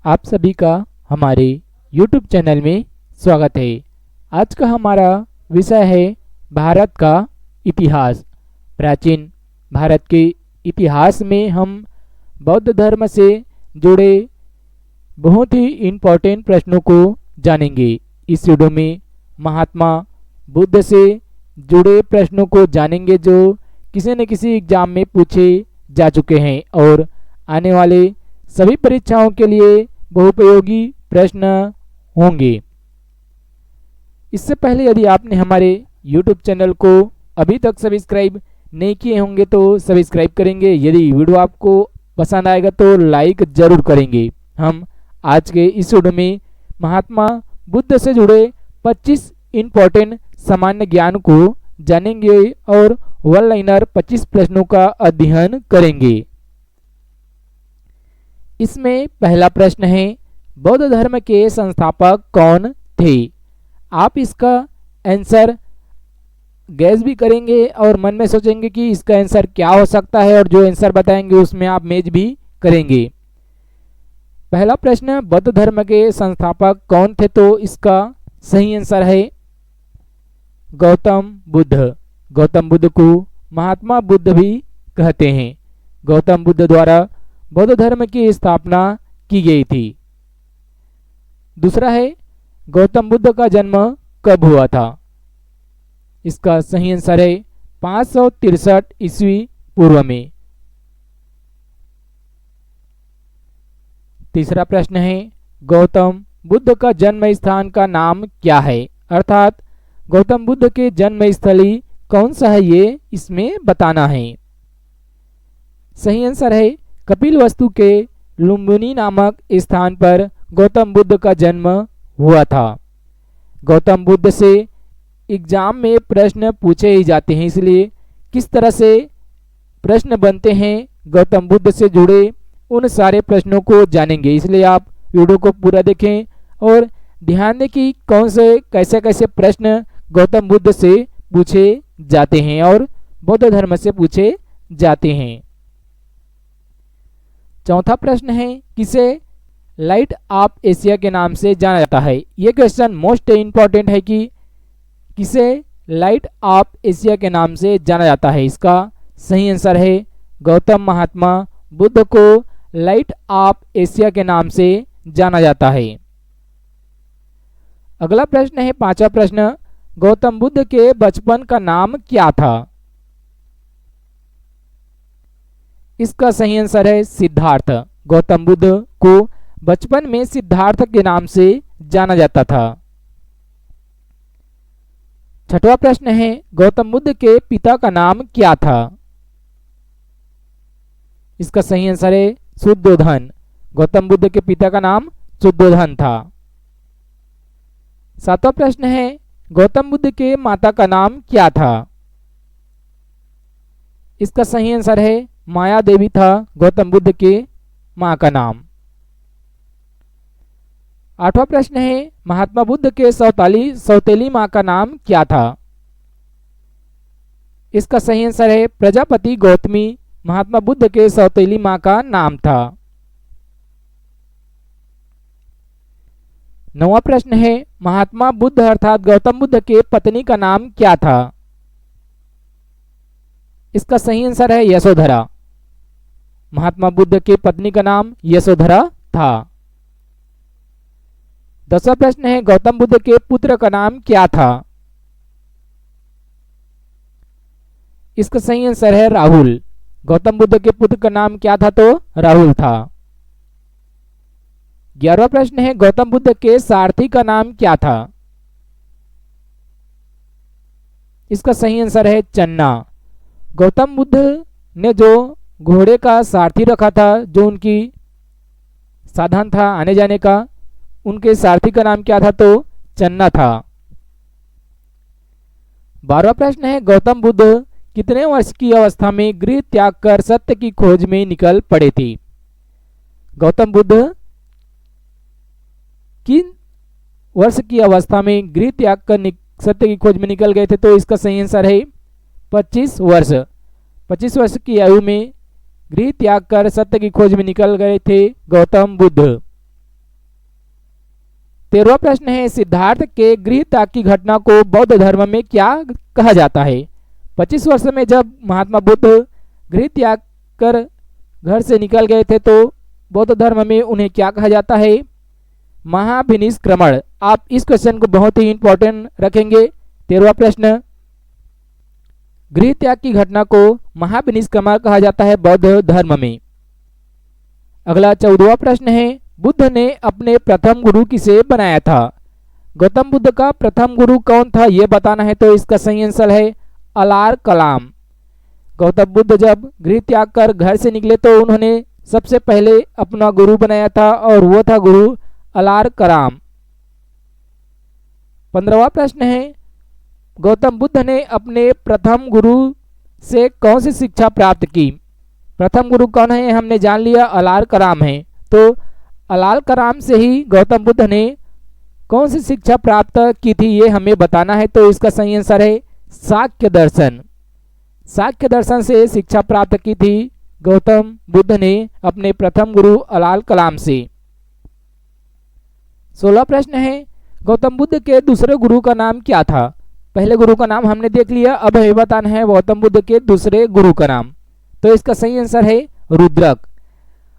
आप सभी का हमारे YouTube चैनल में स्वागत है। आज का हमारा विषय है भारत का इतिहास। प्राचीन भारत के इतिहास में हम बौद्ध धर्म से जुड़े बहुत ही इम्पोर्टेंट प्रश्नों को जानेंगे। इस वीडियो में महात्मा बुद्ध से जुड़े प्रश्नों को जानेंगे जो किसी न किसी एग्जाम में पूछे जा चुके हैं और आने वाले सभी परीक्षाओं के लिए बहुपयोगी प्रश्न होंगे। इससे पहले यदि आपने हमारे YouTube चैनल को अभी तक सब्सक्राइब नहीं किए होंगे तो सब्सक्राइब करेंगे। यदि वीडियो आपको पसंद आएगा तो लाइक जरूर करेंगे। हम आज के इस वीडियो में महात्मा बुद्ध से जुड़े 25 इम्पोर्टेंट सामान्य ज्ञान को जानेंगे और वन लाइनर 25 प्रश्नों का अध्ययन करेंगे। इसमें पहला प्रश्न है, बौद्ध धर्म के संस्थापक कौन थे? आप इसका आंसर गैस भी करेंगे और मन में सोचेंगे कि इसका आंसर क्या हो सकता है और जो आंसर बताएंगे उसमें आप मैच भी करेंगे। पहला प्रश्न, बौद्ध धर्म के संस्थापक कौन थे? तो इसका सही आंसर है गौतम बुद्ध। गौतम बुद्ध को महात्मा बुद्ध भी कहते हैं। गौतम बुद्ध द्वारा बौद्ध धर्म की स्थापना की गई थी। दूसरा है, गौतम बुद्ध का जन्म कब हुआ था? इसका सही आंसर है 563 ईस्वी पूर्व में। तीसरा प्रश्न है, गौतम बुद्ध का जन्म स्थान का नाम क्या है? अर्थात गौतम बुद्ध के जन्म स्थली कौन सा है ये इसमें बताना है। सही आंसर है कपिलवस्तु के लुम्बिनी नामक स्थान पर गौतम बुद्ध का जन्म हुआ था। गौतम बुद्ध से एग्जाम में प्रश्न पूछे ही जाते हैं, इसलिए किस तरह से प्रश्न बनते हैं गौतम बुद्ध से जुड़े उन सारे प्रश्नों को जानेंगे। इसलिए आप वीडियो को पूरा देखें और ध्यान दें कि कौन से कैसे कैसे प्रश्न गौतम बुद्ध से पूछे जाते हैं और बौद्ध धर्म से पूछे जाते हैं। चौथा प्रश्न है, किसे लाइट ऑफ एशिया के नाम से जाना जाता है? यह क्वेश्चन मोस्ट इम्पॉर्टेंट है कि किसे लाइट ऑफ एशिया के नाम से जाना जाता है। इसका सही आंसर है गौतम महात्मा बुद्ध को लाइट ऑफ एशिया के नाम से जाना जाता है। अगला प्रश्न है, पांचवा प्रश्न, गौतम बुद्ध के बचपन का नाम क्या था? इसका सही आंसर है सिद्धार्थ। गौतम बुद्ध को बचपन में सिद्धार्थ के नाम से जाना जाता था। छठवां प्रश्न है, गौतम बुद्ध के पिता का नाम क्या था? इसका सही आंसर है शुद्धोधन। गौतम बुद्ध के पिता का नाम शुद्धोधन था। सातवां प्रश्न है, गौतम बुद्ध के माता का नाम क्या था? इसका सही आंसर है माया देवी था गौतम बुद्ध के मां का नाम। आठवां प्रश्न है, महात्मा बुद्ध के सौतेली मां का नाम क्या था? इसका सही आंसर है प्रजापति गौतमी महात्मा बुद्ध के सौतेली मां का नाम था। नौवां प्रश्न है, महात्मा बुद्ध अर्थात गौतम बुद्ध के पत्नी का नाम क्या था? इसका सही आंसर है यशोधरा। महात्मा बुद्ध के पत्नी का नाम यशोधरा था। 10वां प्रश्न है, गौतम बुद्ध के पुत्र का नाम क्या था? इसका सही आंसर है राहुल। गौतम बुद्ध के पुत्र का नाम क्या था? तो राहुल था। 11वां प्रश्न है, गौतम बुद्ध के सारथी का नाम क्या था? इसका सही आंसर है चन्ना। गौतम बुद्ध ने जो घोड़े का सारथी रखा था, जो उनकी साधन था आने जाने का, उनके सारथी का नाम क्या था? तो चन्ना था। 12वां प्रश्न है, गौतम बुद्ध कितने वर्ष की अवस्था में गृह त्याग कर सत्य की खोज में निकल पड़े थे? गौतम बुद्ध किन वर्ष की अवस्था में गृह त्याग कर सत्य की खोज में निकल गए थे? तो इसका सही आंसर है 25 वर्ष। 25 वर्ष की आयु में गृह त्याग कर सत्य की खोज में निकल गए थे गौतम बुद्ध। 13वां प्रश्न है, सिद्धार्थ के गृह त्याग की घटना को बौद्ध धर्म में क्या कहा जाता है? 25 वर्ष में जब महात्मा बुद्ध गृह त्याग कर घर से निकल गए थे तो बौद्ध धर्म में उन्हें क्या कहा जाता है? महाभिनिष्क्रमण। आप इस क्वेश्चन को बहुत ही इंपॉर्टेंट रखेंगे। 13वां प्रश्न, गृह त्याग की घटना को महाभिनिष्क्रमण कहा जाता है बौद्ध धर्म में। अगला 14वां प्रश्न है, बुद्ध ने अपने प्रथम गुरु किसे बनाया था? गौतम बुद्ध का प्रथम गुरु कौन था ये बताना है, तो इसका सही आंसर है अलार कलाम। गौतम बुद्ध जब गृह त्याग कर घर से निकले तो उन्होंने सबसे पहले अपना गुरु बनाया था और वो था गुरु अलार कलाम। 15वां प्रश्न है, गौतम बुद्ध ने अपने प्रथम गुरु से कौन सी शिक्षा प्राप्त की? प्रथम गुरु कौन है हमने जान लिया, अलार कलाम है। तो अलार कलाम से ही गौतम बुद्ध ने कौन सी शिक्षा प्राप्त की थी ये हमें बताना है, तो इसका सही आंसर है सांख्य दर्शन। सांख्य दर्शन से शिक्षा प्राप्त की थी गौतम बुद्ध ने अपने प्रथम गुरु अलार कलाम से। 16वां प्रश्न है, गौतम बुद्ध के दूसरे गुरु का नाम क्या था? पहले गुरु का नाम हमने देख लिया, अब हमें बताना है गौतम बुद्ध के दूसरे गुरु का नाम, तो इसका सही आंसर है रुद्रक।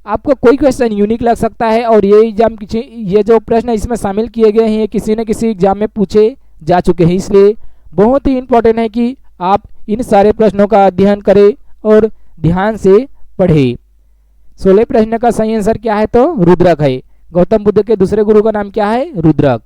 आपको कोई क्वेश्चन यूनिक लग सकता है और ये जो प्रश्न इसमें शामिल किए गए हैं किसी न किसी एग्जाम में पूछे जा चुके हैं, इसलिए बहुत ही इंपॉर्टेंट है कि आप इन सारे प्रश्नों का अध्ययन करें और ध्यान से पढ़ें। 16वें प्रश्न का सही आंसर क्या है, तो रुद्रक है। गौतम बुद्ध के दूसरे गुरु का नाम क्या है? रुद्रक।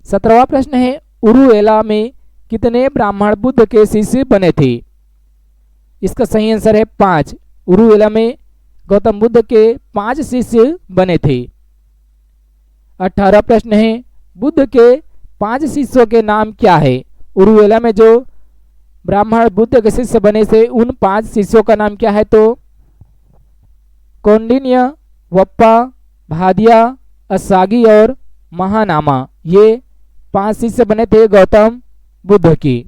17वां प्रश्न है, उरुवेला में कितने ब्राह्मण बुद्ध के शिष्य बने थे? इसका सही आंसर है 5। उरुवेला में गौतम बुद्ध के 5 शिष्य बने थे। 18वां प्रश्न है, बुद्ध के 5 शिष्यों के नाम क्या है? उरुवेला में जो ब्राह्मण बुद्ध के शिष्य बने थे उन 5 शिष्यों का नाम क्या है? तो कौंडिन्य, वप्पा, भादिया, असागी और महानामा, ये 5 शिष्य बने थे गौतम बुद्ध की।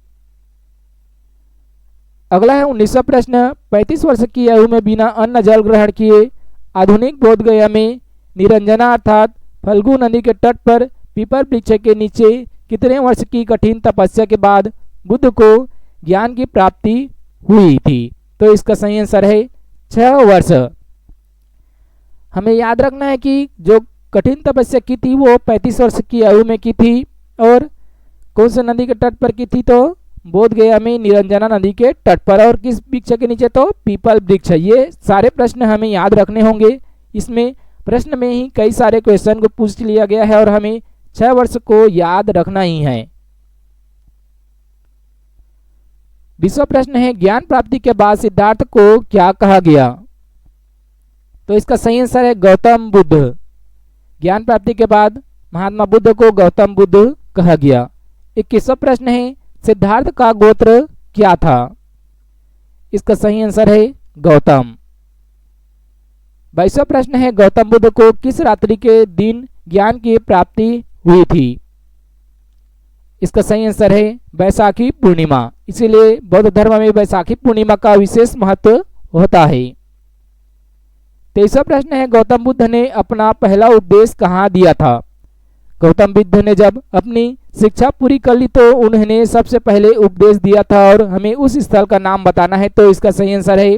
अगला है 19वां प्रश्न, 35 वर्ष की आयु में बिना अन्न जल ग्रहण किए आधुनिक बोध गया में निरंजना अर्थात फल्गु नदी के तट पर पीपल वृक्ष के नीचे कितने वर्ष की कठिन तपस्या के बाद बुद्ध को ज्ञान की प्राप्ति हुई थी? तो इसका सही आंसर है 6 वर्ष। हमें याद रखना है कि जो कठिन तपस्या की थी वो 35 वर्ष की आयु में की थी और कौन से नदी के तट पर की थी? तो बोध गया में निरंजना नदी के तट पर। और किस वृक्ष के नीचे? तो पीपल वृक्ष। ये सारे प्रश्न हमें याद रखने होंगे। इसमें प्रश्न में ही कई सारे क्वेश्चन को पूछ लिया गया है और हमें 6 वर्ष को याद रखना ही है। 20वां प्रश्न है, ज्ञान प्राप्ति के बाद सिद्धार्थ को क्या कहा गया? तो इसका सही आंसर है गौतम बुद्ध। ज्ञान प्राप्ति के बाद महात्मा बुद्ध को गौतम बुद्ध कहा गया। 21वां प्रश्न है, सिद्धार्थ का गोत्र क्या था? इसका सही आंसर है गौतम। 22वां प्रश्न है, गौतम बुद्ध को किस रात्रि के दिन ज्ञान की प्राप्ति हुई थी? इसका सही आंसर है बैसाखी पूर्णिमा। इसीलिए बौद्ध धर्म में बैसाखी पूर्णिमा का विशेष महत्व होता है। 23वां प्रश्न है, गौतम बुद्ध ने अपना पहला उपदेश कहाँ दिया था? गौतम बुद्ध ने जब अपनी शिक्षा पूरी कर ली तो उन्होंने सबसे पहले उपदेश दिया था और हमें उस स्थल का नाम बताना है, तो इसका सही आंसर है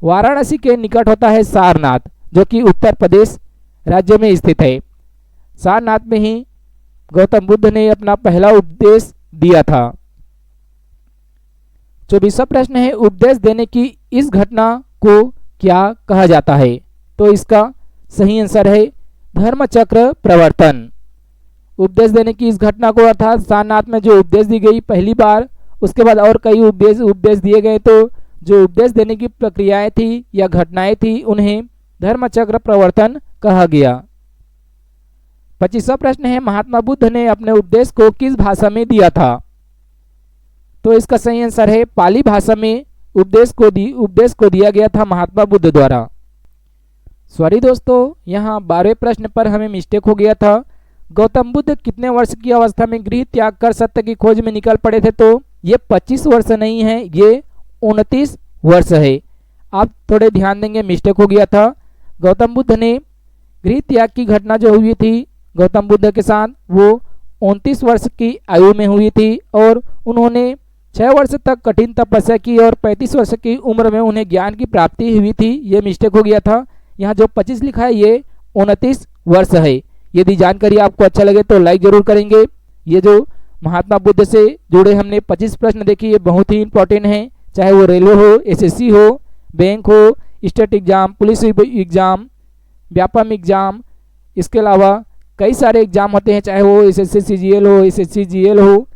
वाराणसी के निकट होता है सारनाथ, जो कि उत्तर प्रदेश राज्य में स्थित है। सारनाथ में ही गौतम बुद्ध ने अपना पहला उपदेश दिया था। 24वां प्रश्न है, उपदेश देने की इस घटना को क्या कहा जाता है? तो इसका सही आंसर है धर्मचक्र प्रवर्तन। उपदेश देने की इस घटना को अर्थात सारनाथ में जो उपदेश दी गई पहली बार, उसके बाद और कई उपदेश दिए गए, तो जो उपदेश देने की प्रक्रियाएं थी या घटनाएं थी उन्हें धर्मचक्र प्रवर्तन कहा गया। 25वां प्रश्न है, महात्मा बुद्ध ने अपने उपदेश को किस भाषा में दिया था? तो इसका सही आंसर है पाली भाषा में उपदेश को दिया गया था महात्मा बुद्ध द्वारा। सॉरी दोस्तों, यहाँ 12वें प्रश्न पर हमें मिस्टेक हो गया था। गौतम बुद्ध कितने वर्ष की अवस्था में गृह त्याग कर सत्य की खोज में निकल पड़े थे? तो ये 25 वर्ष नहीं है, ये 29 वर्ष है। आप थोड़े ध्यान देंगे, मिस्टेक हो गया था। गौतम बुद्ध ने गृह त्याग की घटना जो हुई थी गौतम बुद्ध के साथ वो 29 वर्ष की आयु में हुई थी और उन्होंने 6 वर्ष तक कठिन तपस्या की और 35 वर्ष की उम्र में उन्हें ज्ञान की प्राप्ति हुई थी। ये मिस्टेक हो गया था, यहाँ जो 25 लिखा है ये 29 वर्ष है। यदि जानकारी आपको अच्छा लगे तो लाइक जरूर करेंगे। ये जो महात्मा बुद्ध से जुड़े हमने 25 प्रश्न देखे, ये बहुत ही इंपॉर्टेंट हैं, चाहे वो रेलवे हो, एसएससी हो, बैंक हो, state exam, police exam, Vyapam exam, इसके अलावा कई सारे एग्जाम होते हैं, चाहे वो एसएससी सीजीएल हो, एसएससी जीएल हो,